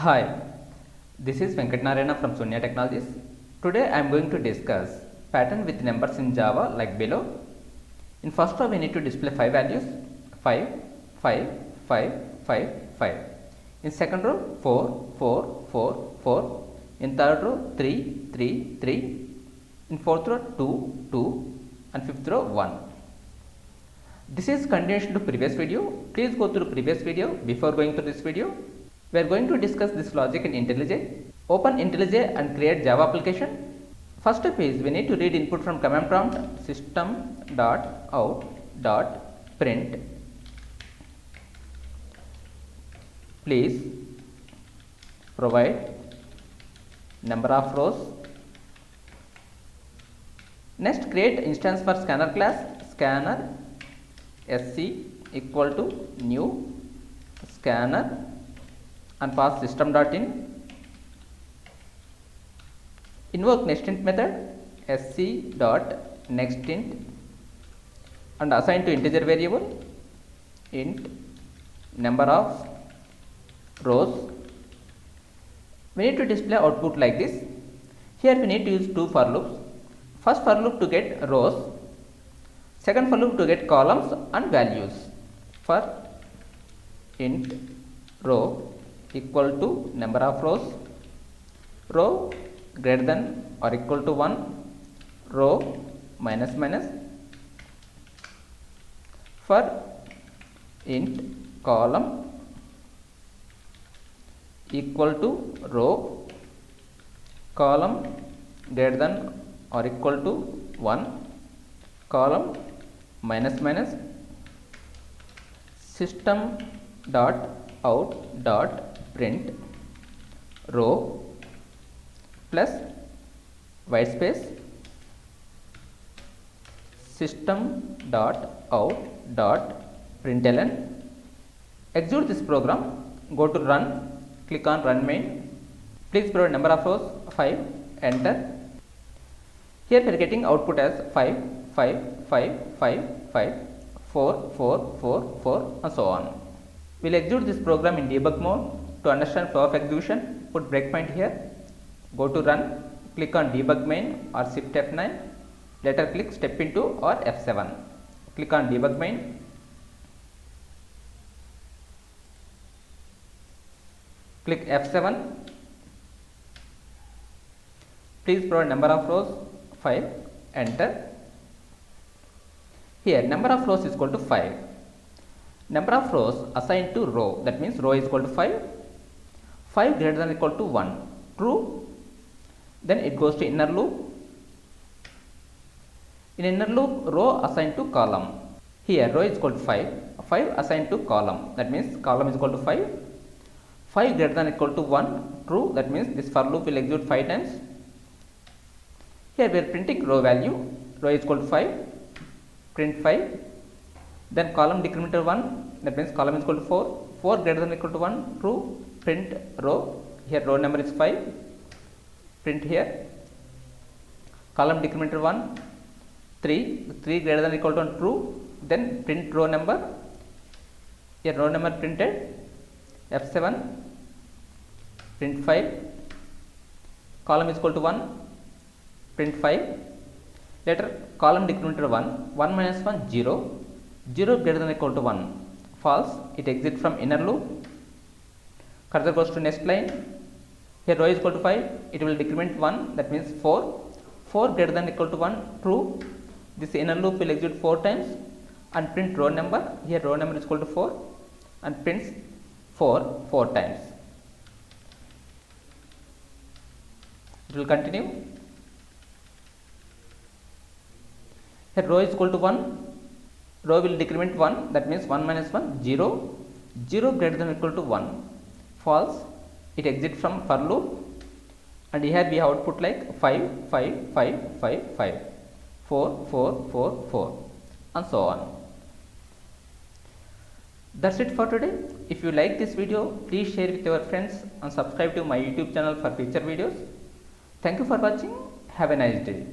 Hi, this is Venkatnarayana from Sunya Technologies. Today I am going to discuss pattern with numbers in Java like below. In first row we need to display 5 values 5, 5, 5, 5, 5. In second row 4, 4, 4, 4. In third row 3, 3, 3. In fourth row 2, 2. And fifth row 1. This is continuation to previous video. Please go through previous video before going to this video. We are going to discuss this logic in IntelliJ. Open IntelliJ and create Java application. First step is we need to read input from command prompt system.out.print. Please provide number of rows. Next create instance for scanner class scanner sc equal to new scanner and pass system.in. Invoke nextInt method sc.nextInt and assign to integer variable int number of rows. We need to display output like this. Here we need to use two for loops. First for loop to get rows, second for loop to get columns and values. For int row equal to number of rows, row greater than or equal to 1, row minus minus. For int column equal to row, column greater than or equal to 1, column minus minus. System dot out dot print row plus white space system dot out dot println. Execute this program. Go to run. Click on run main. Please provide number of rows 5. Enter. Here we are getting output as 5, 5, 5, 5, 5, 4, 4, 4, 4 and so on. We will execute this program in debug mode. To understand flow of execution, put breakpoint here. Go to run. Click on debug main or shift F9. Later click step into or F7. Click on debug main. Click F7. Please provide number of rows 5. Enter. Here number of rows is equal to 5. Number of rows assigned to row, that means row is equal to 5. 5 greater than or equal to 1, true. Then it goes to inner loop. In inner loop, row assigned to column. Here row is equal to 5. 5 assigned to column, that means column is equal to 5. 5 greater than or equal to 1, true. That means this for loop will execute 5 times. Here we are printing row value. Row is equal to 5. Print 5. Then column decrementer 1, that means column is equal to 4. 4 greater than or equal to 1, true. Print row. Here row number is 5. Print here. Column decrementer 1. 3. 3 greater than or equal to 1, true. Then print row number. Here row number printed. F7. Print 5. Column is equal to 1. Print 5. Later column decrementer 1. 1 minus 1, 0. 0 greater than or equal to 1, false. It exits from inner loop. Cursor goes to next line. Here row is equal to 5. It will decrement 1, that means 4. 4 greater than or equal to 1, true. This inner loop will execute 4 times and print row number. Here row number is equal to 4 and prints 4 times. It will continue. Here row is equal to 1. Row will decrement 1, that means 1 minus 1, 0. 0 greater than or equal to 1, false. It exits from for loop. And here we have output like 5, 5, 5, 5, 5, 4, 4, 4, 4 and so on. That's it for today. If you like this video, please share with your friends and subscribe to my YouTube channel for future videos. Thank you for watching. Have a nice day.